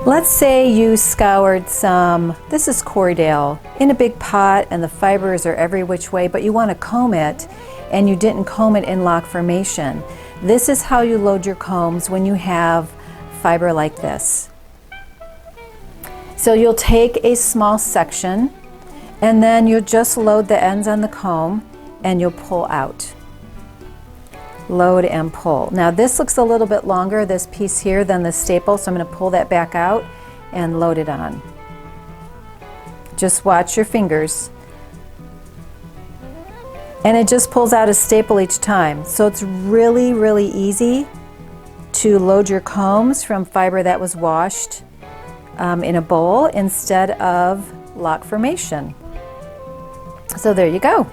Let's say you scoured some, this is Corriedale, in a big pot and the fibers are every which way, but you want to comb it and you didn't comb it in lock formation. This is how you load your combs when you have fiber like this. So you'll take a small section and then you'll just load the ends on the comb and you'll pull out. Load and pull. Now this looks a little bit longer, this piece here, than the staple, so I'm going to pull that back out and load it on. Just watch your fingers. And it just pulls out a staple each time. So it's really, really easy to load your combs from fiber that was washed in a bowl instead of lock formation. So there you go.